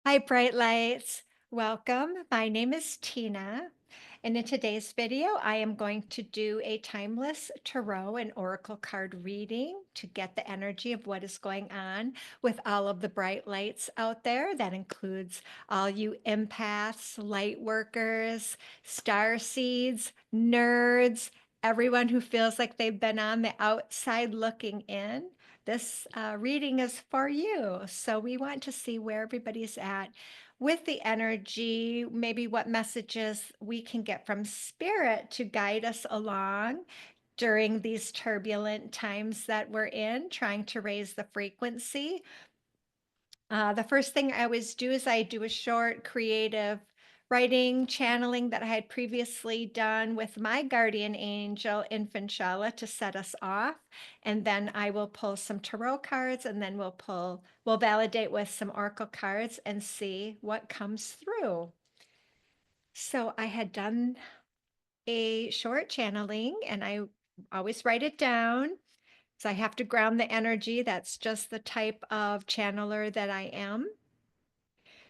Hi, Bright Lights. Welcome. My name is Tina, and in today's video, I am going to do a timeless tarot and oracle card reading to get the energy of what is going on with all of the bright lights out there. That includes all you empaths, light workers, star seeds, nerds, everyone who feels like they've been on the outside looking in. This reading is for you. So we want to see where everybody's at with the energy, maybe what messages we can get from spirit to guide us along during these turbulent times that we're in, trying to raise the frequency. The first thing I always do is I do a short creative writing channeling that I had previously done with my guardian angel, Infantshala, to set us off. And then I will pull some tarot cards and then we'll validate with some oracle cards and see what comes through. So I had done a short channeling and I always write it down. So I have to ground the energy. That's just the type of channeler that I am.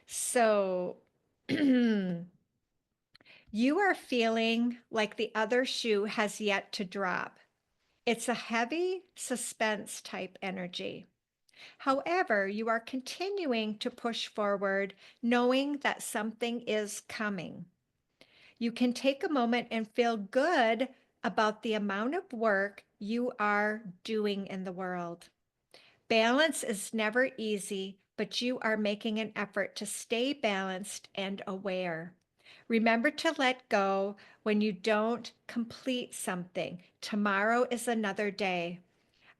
So you are feeling like the other shoe has yet to drop. It's a heavy suspense type energy. However, you are continuing to push forward, knowing that something is coming. You can take a moment and feel good about the amount of work you are doing in the world. Balance is never easy, but you are making an effort to stay balanced and aware. Remember to let go when you don't complete something. Tomorrow is another day.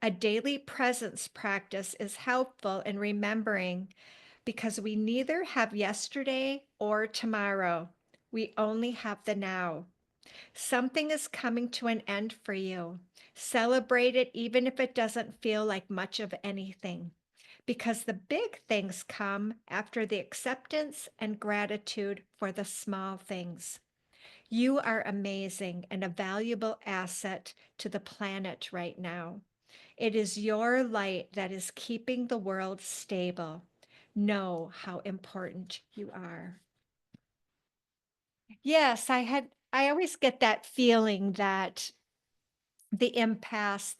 A daily presence practice is helpful in remembering because we neither have yesterday or tomorrow. We only have the now. Something is coming to an end for you. Celebrate it even if it doesn't feel like much of anything, because the big things come after the acceptance and gratitude for the small things. You are amazing and a valuable asset to the planet right now. It is your light that is keeping the world stable. Know how important you are. Yes, I always get that feeling that the empaths,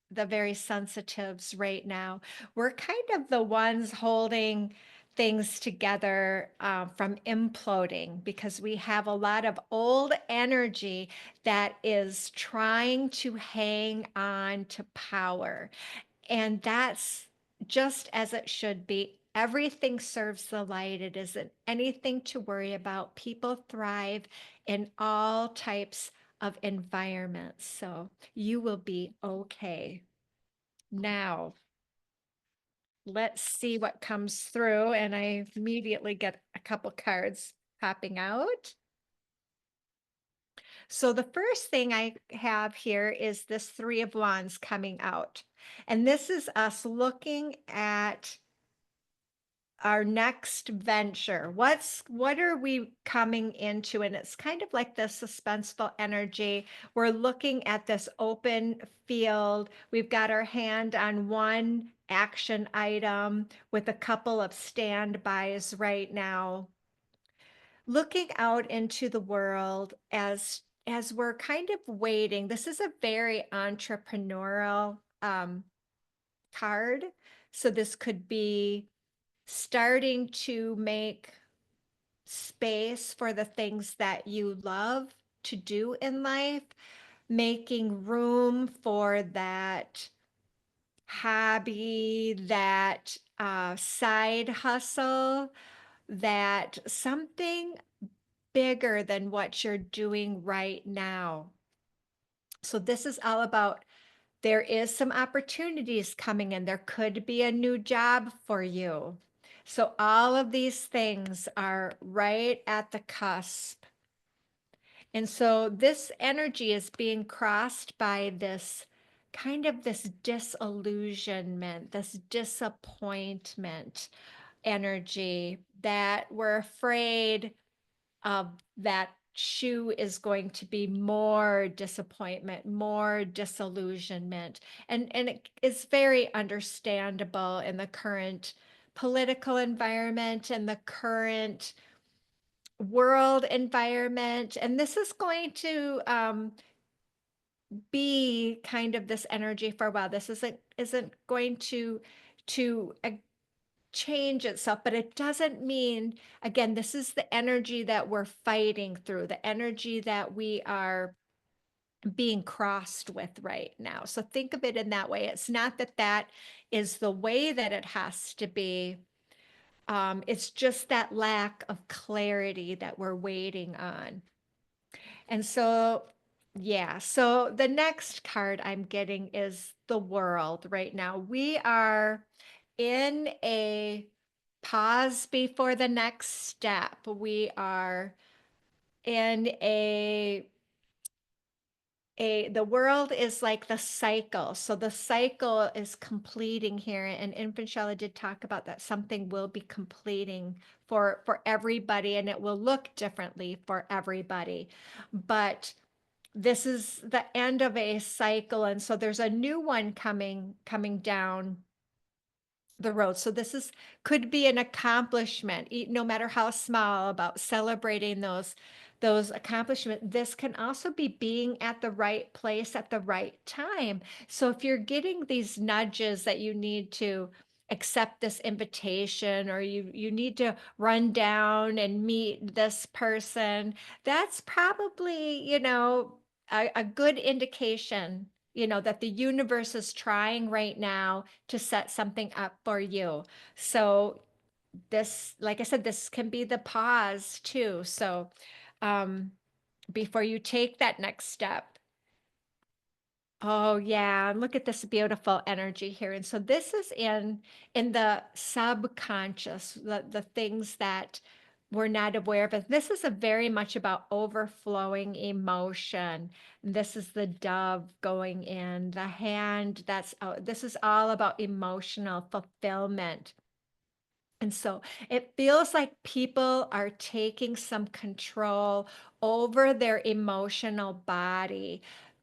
the very sensitives right now, we're kind of the ones holding things together from imploding because we have a lot of old energy that is trying to hang on to power. And that's just as it should be. Everything serves the light. It isn't anything to worry about. People thrive in all types of environments. So you will be okay. Now, let's see what comes through. And I immediately get a couple cards popping out. So the first thing I have here is this Three of Wands coming out. And this is us looking at our next venture. What are we coming into? And it's kind of like this suspenseful energy. We're looking at this open field. We've got our hand on one action item with a couple of standbys right now. Looking out into the world as we're kind of waiting. This is a very entrepreneurial card. So this could be starting to make space for the things that you love to do in life, making room for that hobby, that side hustle, that something bigger than what you're doing right now. So this is all about there is some opportunities coming in. There could be a new job for you. So all of these things are right at the cusp. And so this energy is being crossed by this kind of this disillusionment, this disappointment energy that we're afraid that shoe is going to be more disappointment, more disillusionment. And it is very understandable in the current political environment and the current world environment. And this is going to be kind of this energy for a while. This isn't going to change itself, but it doesn't mean, again, this is the energy that we're fighting through, the energy that we are being crossed with right now. So think of it in that way. It's not that that is the way that it has to be. It's just that lack of clarity that we're waiting on. And so, yeah, so the next card I'm getting is the world right now. We are in a pause before the next step. We are in the world is like the cycle. So the cycle is completing here. And Infantella did talk about that. Something will be completing for everybody, and it will look differently for everybody. But this is the end of a cycle, and so there's a new one coming down the road. So this is could be an accomplishment, no matter how small, about celebrating those accomplishments. This can also be being at the right place at the right time. So if you're getting these nudges that you need to accept this invitation, or you need to run down and meet this person, that's probably, a good indication, that the universe is trying right now to set something up for you. So this, like I said, this can be the pause too. So um, before you take that next step. Oh yeah, look at this beautiful energy here. And so this is in the subconscious, the things that we're not aware of. But this is a very much about overflowing emotion. This is the dove going in, the hand that's out. This is all about emotional fulfillment. And so it feels like people are taking some control over their emotional body,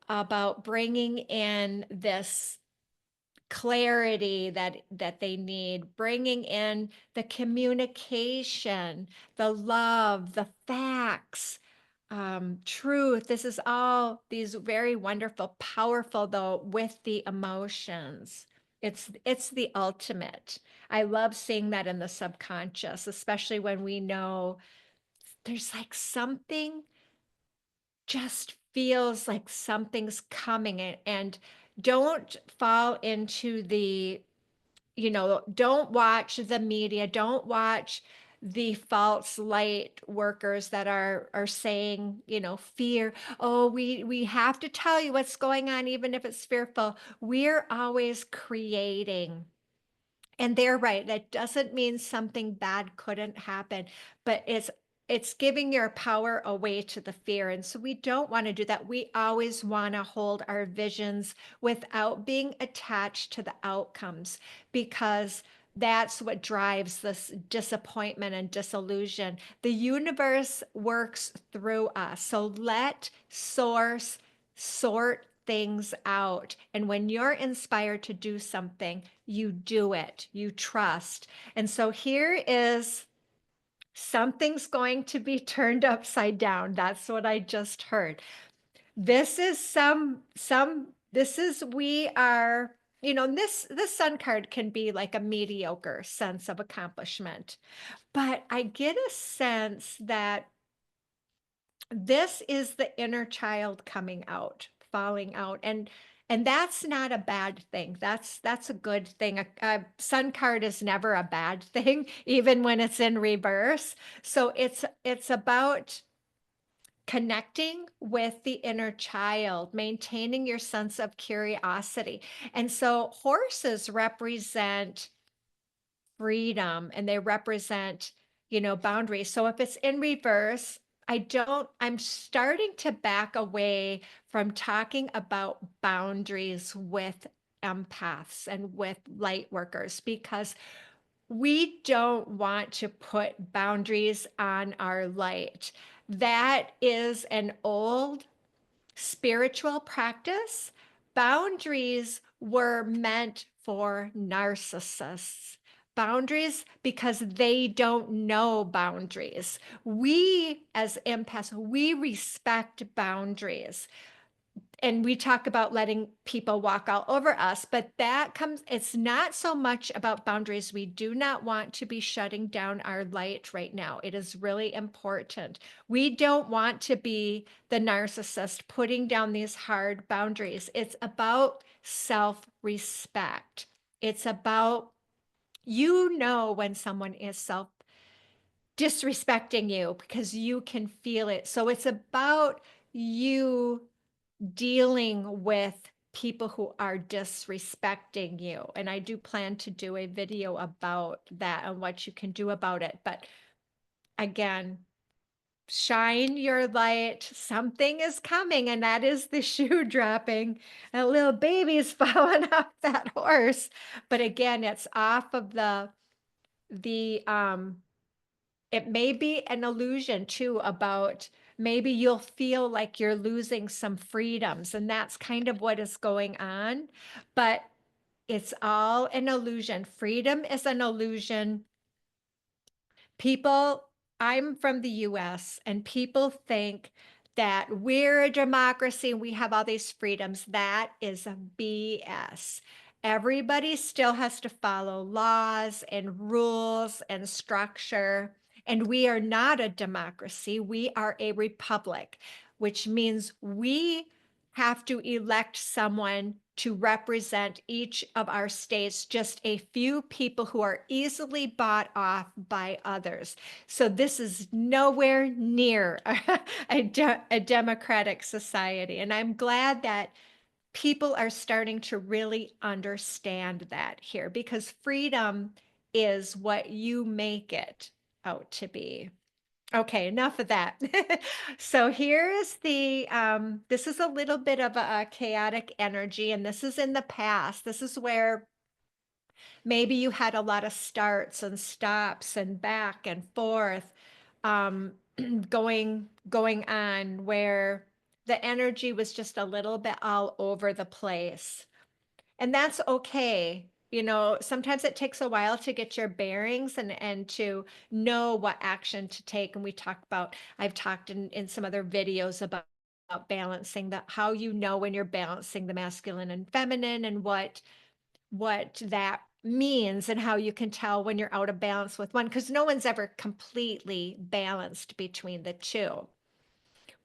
about bringing in this clarity that they need, bringing in the communication, the love, the facts, truth. This is all these very wonderful, powerful though, with the emotions. It's the ultimate. I love seeing that in the subconscious, especially when we know there's like something, just feels like something's coming, and don't fall into don't watch the media, don't watch the false light workers that are saying, fear. Oh, we have to tell you what's going on, even if it's fearful. We're always creating. And they're right. That doesn't mean something bad couldn't happen, but it's giving your power away to the fear. And so we don't want to do that. We always want to hold our visions without being attached to the outcomes, because that's what drives this disappointment and disillusion. The universe works through us. So let source sort things out. And when you're inspired to do something, you do it, you trust. And so here is something's going to be turned upside down. That's what I just heard. This is this is, we are, this sun card can be like a mediocre sense of accomplishment, but I get a sense that this is the inner child coming out, falling out, and that's not a bad thing. That's a good thing. A sun card is never a bad thing, even when it's in reverse. So it's about connecting with the inner child, maintaining your sense of curiosity. And so horses represent freedom, and they represent, boundaries. So if it's in reverse, I'm starting to back away from talking about boundaries with empaths and with light workers, because we don't want to put boundaries on our light. That is an old spiritual practice. Boundaries were meant for narcissists. boundaries because they don't know boundaries. We, as empaths, we respect boundaries. And we talk about letting people walk all over us, but it's not so much about boundaries. We do not want to be shutting down our light right now. It is really important. We don't want to be the narcissist putting down these hard boundaries. It's about self-respect. It's about, when someone is disrespecting you because you can feel it. So it's about you dealing with people who are disrespecting you. And I do plan to do a video about that and what you can do about it. But again, shine your light. Something is coming, and that is the shoe dropping. A little baby's falling off that horse. But again, it's off of the it may be an illusion too about maybe you'll feel like you're losing some freedoms, and that's kind of what is going on, but it's all an illusion. Freedom is an illusion. People, I'm from the US, and people think that we're a democracy and we have all these freedoms. That is a BS. Everybody still has to follow laws and rules and structure. And we are not a democracy. We are a republic, which means we have to elect someone to represent each of our states, just a few people who are easily bought off by others. So this is nowhere near a democratic society. And I'm glad that people are starting to really understand that here, because freedom is what you make it out to be. Okay, enough of that. So here is this is a little bit of a chaotic energy, and this is in the past. This is where maybe you had a lot of starts and stops and back and forth, um, going on, where the energy was just a little bit all over the place. And that's okay. Sometimes it takes a while to get your bearings and to know what action to take. And I've talked in some other videos about balancing how when you're balancing the masculine and feminine, and what that means, and how you can tell when you're out of balance with one, because no one's ever completely balanced between the two.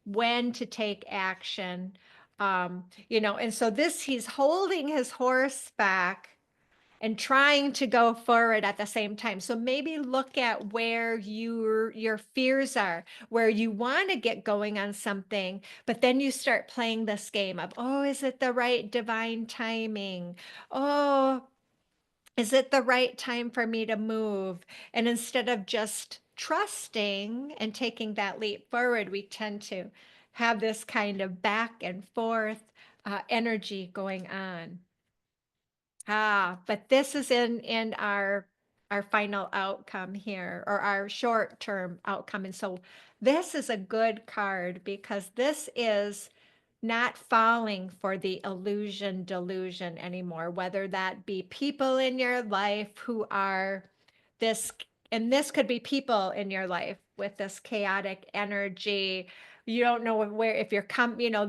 When to take action, and so he's holding his horse back and trying to go forward at the same time. So maybe look at where your fears are, where you want to get going on something, but then you start playing this game of, oh, is it the right divine timing? Oh, is it the right time for me to move? And instead of just trusting and taking that leap forward, we tend to have this kind of back and forth energy going on. But this is in our final outcome here, or our short-term outcome. And so this is a good card because this is not falling for the illusion delusion anymore, whether that be people in your life who are this, and this could be people in your life with this chaotic energy. You don't know where, if you're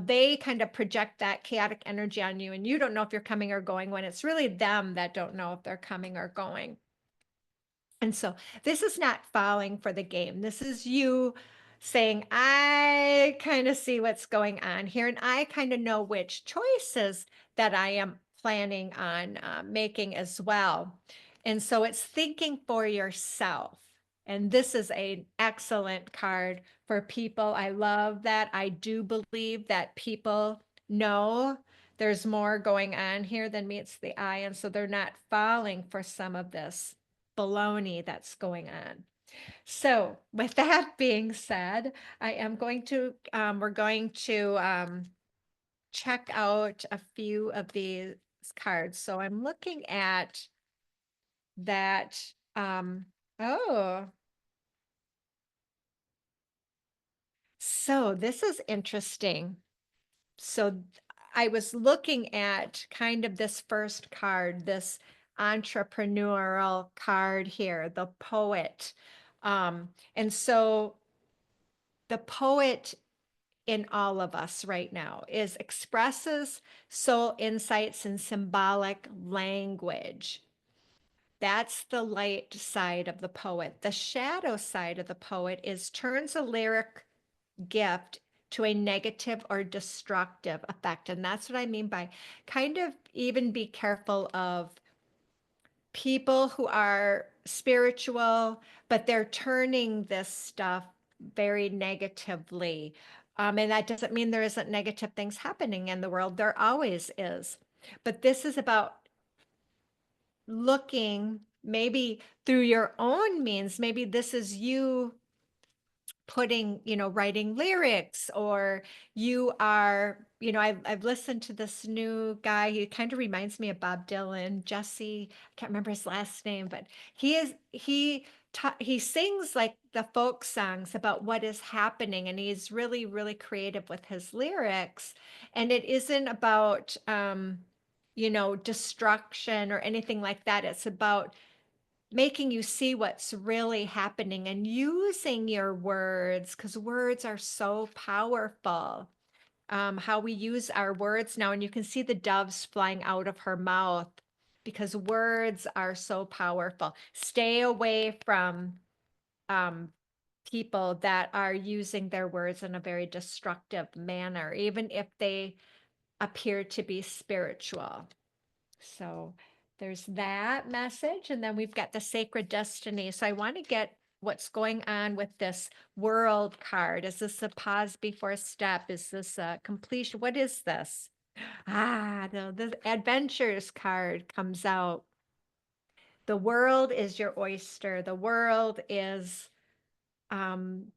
they kind of project that chaotic energy on you, and you don't know if you're coming or going, when it's really them that don't know if they're coming or going. And so this is not falling for the game. This is you saying, I kind of see what's going on here, and I kind of know which choices that I am planning on making as well. And so it's thinking for yourself. And this is an excellent card for people. I love that. I do believe that people know there's more going on here than meets the eye. And so they're not falling for some of this baloney that's going on. So with that being said, we're going to check out a few of these cards. So I'm looking at that. Oh, so this is interesting. So I was looking at kind of this first card, this entrepreneurial card here, the poet. And so the poet in all of us right now is expresses soul insights in symbolic language. That's the light side of the poet. The shadow side of the poet is turns a lyric gift to a negative or destructive effect. And that's what I mean by kind of even be careful of people who are spiritual, but they're turning this stuff very negatively. And that doesn't mean there isn't negative things happening in the world. There always is. But this is about looking maybe through your own means. Maybe this is you putting, writing lyrics, or you are, I've listened to this new guy. He kind of reminds me of Bob Dylan, Jesse, I can't remember his last name, but he sings like the folk songs about what is happening, and he's really, really creative with his lyrics. And it isn't about, destruction or anything like that. It's about making you see what's really happening and using your words, because words are so powerful. How we use our words now, and you can see the doves flying out of her mouth because words are so powerful. Stay away from um, people that are using their words in a very destructive manner, even if they appear to be spiritual. So there's that message. And then we've got the sacred destiny. So I want to get what's going on with this world card. Is this a pause before step? Is this a completion? What is this? The adventures card comes out. The world is your oyster. The world is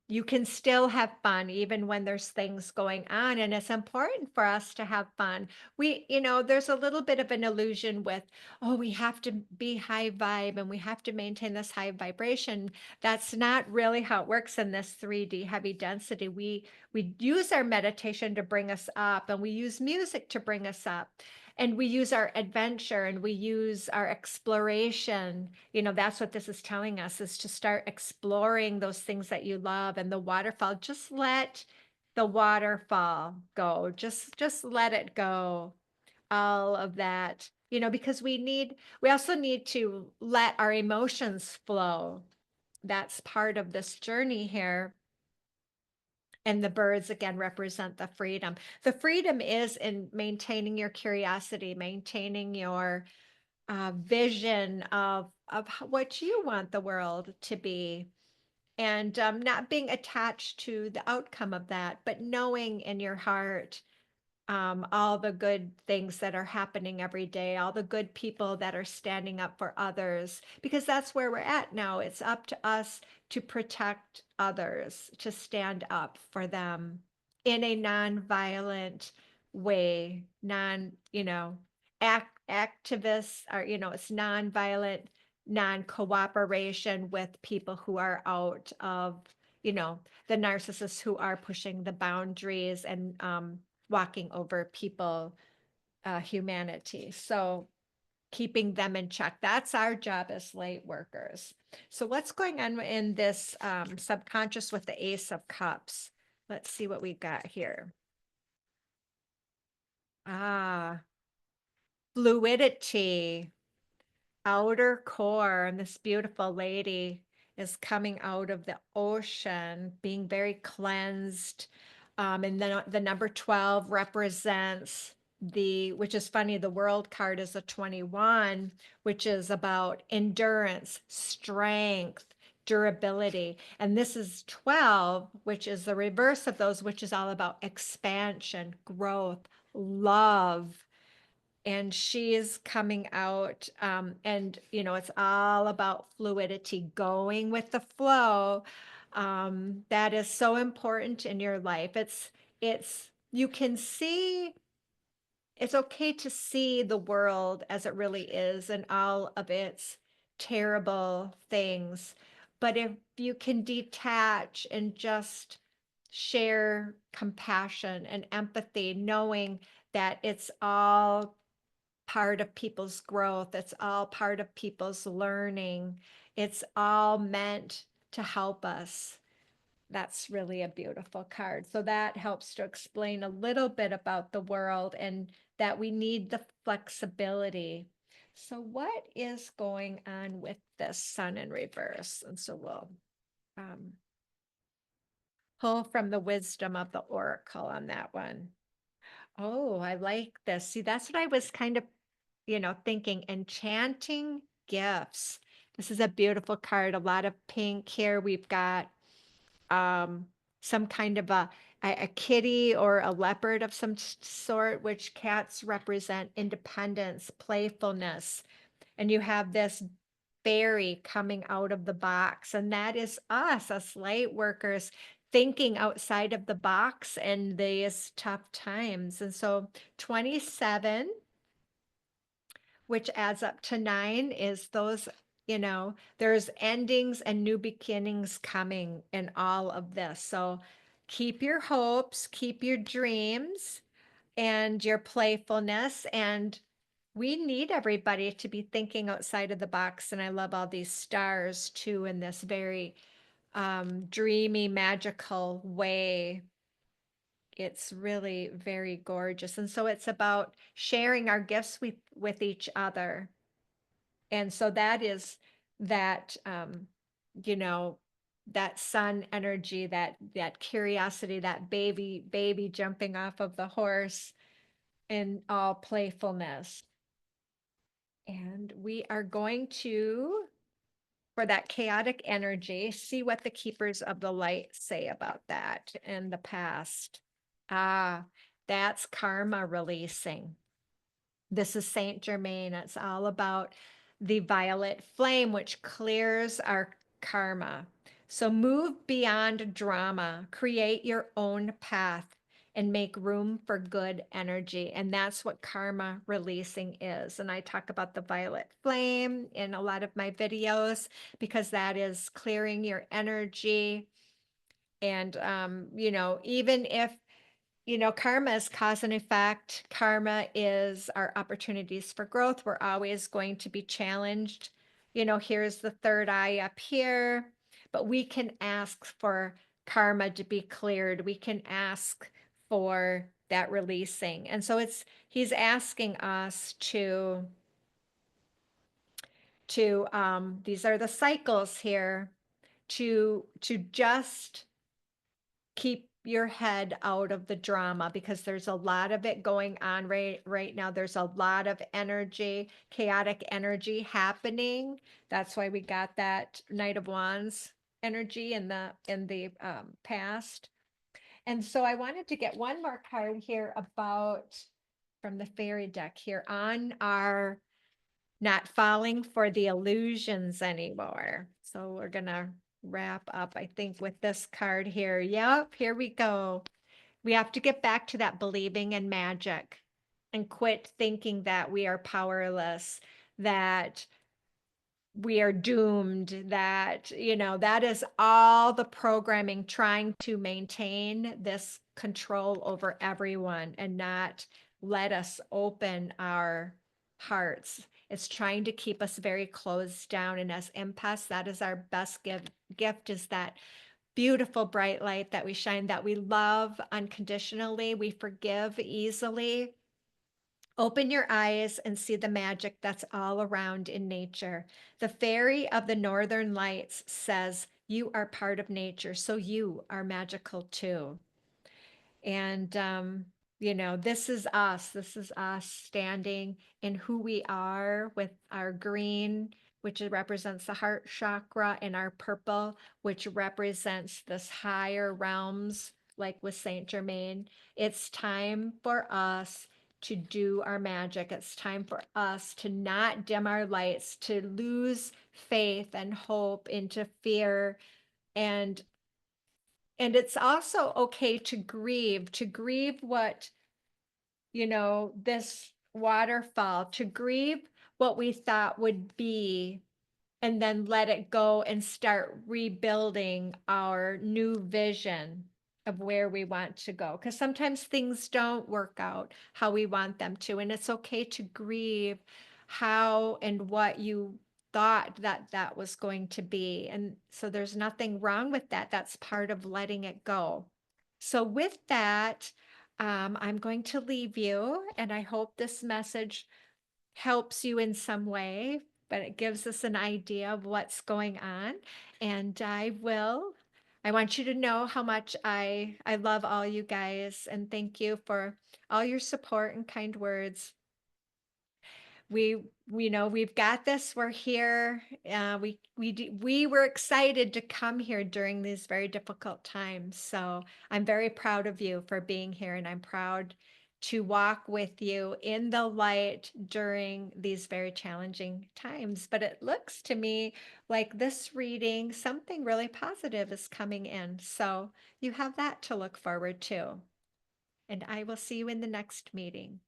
you can still have fun even when there's things going on. And it's important for us to have fun. There's a little bit of an illusion with, oh, we have to be high vibe and we have to maintain this high vibration. That's not really how it works in this 3D heavy density. We use our meditation to bring us up, and we use music to bring us up. And we use our adventure and we use our exploration. That's what this is telling us, is to start exploring those things that you love. And the waterfall, just let the waterfall go. Just let it go. All of that, because we also need to let our emotions flow. That's part of this journey here. And the birds again represent the freedom. The freedom is in maintaining your curiosity, maintaining your vision of what you want the world to be, and not being attached to the outcome of that, but knowing in your heart all the good things that are happening every day, all the good people that are standing up for others, because that's where we're at now. It's up to us to protect others, to stand up for them in a non-violent way. Activists are, it's non-violent, non-cooperation with people who are out of, the narcissists who are pushing the boundaries and walking over people, humanity. So keeping them in check. That's our job as light workers. So what's going on in this subconscious with the Ace of Cups? Let's see what we got here. Fluidity, outer core, and this beautiful lady is coming out of the ocean, being very cleansed. And then the number 12 represents which is funny, the world card is a 21, which is about endurance, strength, durability. And this is 12, which is the reverse of those, which is all about expansion, growth, love. And she is coming out, and it's all about fluidity, going with the flow. That is so important in your life. You can see, it's okay to see the world as it really is and all of its terrible things. But if you can detach and just share compassion and empathy, knowing that it's all part of people's growth. It's all part of people's learning. It's all meant to help us. That's really a beautiful card. So that helps to explain a little bit about the world and that we need the flexibility. So what is going on with this sun in reverse? And so we'll um, pull from the wisdom of the oracle on that one. Oh, I like this. See, that's what I was kind of, thinking. Enchanting gifts. This is a beautiful card. A lot of pink here. We've got um, some kind of a kitty or a leopard of some sort, which cats represent independence, playfulness. And you have this fairy coming out of the box, and that is us light workers thinking outside of the box in these tough times. And so 27, which adds up to 9, is those, there's endings and new beginnings coming in all of this. So keep your hopes, keep your dreams and your playfulness. And we need everybody to be thinking outside of the box. And I love all these stars too in this very dreamy, magical way. It's really very gorgeous. And so it's about sharing our gifts with each other. And so that is that, you know, that sun energy, that curiosity, that baby jumping off of the horse and all playfulness. And we are going to, for that chaotic energy, see what the keepers of the light say about that in the past. Ah, that's karma releasing. This is Saint Germain. It's all about the violet flame, which clears our karma. So move beyond drama, create your own path, and make room for good energy. And that's what karma releasing is. And I talk about the violet flame in a lot of my videos because that is clearing your energy. And, even if karma is cause and effect. Karma is our opportunities for growth. We're always going to be challenged. Here's the third eye up here, but we can ask for karma to be cleared. We can ask for that releasing. And so he's asking us to these are the cycles here to just keep your head out of the drama because there's a lot of it going on right now. There's a lot of energy, chaotic energy happening. That's why we got that Knight of Wands energy in the past. And so I wanted to get one more card here about from the fairy deck here on our not falling for the illusions anymore. So we're gonna wrap up, I think, with this card here. Yep, here we go. We have to get back to that believing in magic and quit thinking that we are powerless, that we are doomed, that, that is all the programming trying to maintain this control over everyone and not let us open our hearts. It's trying to keep us very closed down. And as empaths, that is our best gift is that beautiful bright light that we shine, that we love unconditionally, we forgive easily. Open your eyes and see the magic that's all around in nature. The fairy of the northern lights says, you are part of nature, so you are magical too. And, this is us. This is us standing in who we are with our green, which represents the heart chakra, and our purple, which represents this higher realms, like with Saint Germain. It's time for us to do our magic. It's time for us to not dim our lights, to lose faith and hope into fear and it's also okay to grieve what, this waterfall, to grieve what we thought would be, and then let it go and start rebuilding our new vision. of where we want to go. Because sometimes things don't work out how we want them to. And it's okay to grieve how and what you thought that that was going to be. And so there's nothing wrong with that. That's part of letting it go. So, with that, I'm going to leave you, and I hope this message helps you in some way, but it gives us an idea of what's going on. And I want you to know how much I love all you guys and thank you for all your support and kind words. We know we've got this. We're here. We were excited to come here during these very difficult times. So I'm very proud of you for being here, and I'm proud to walk with you in the light during these very challenging times. But it looks to me like this reading, something really positive is coming in. So you have that to look forward to. And I will see you in the next meeting.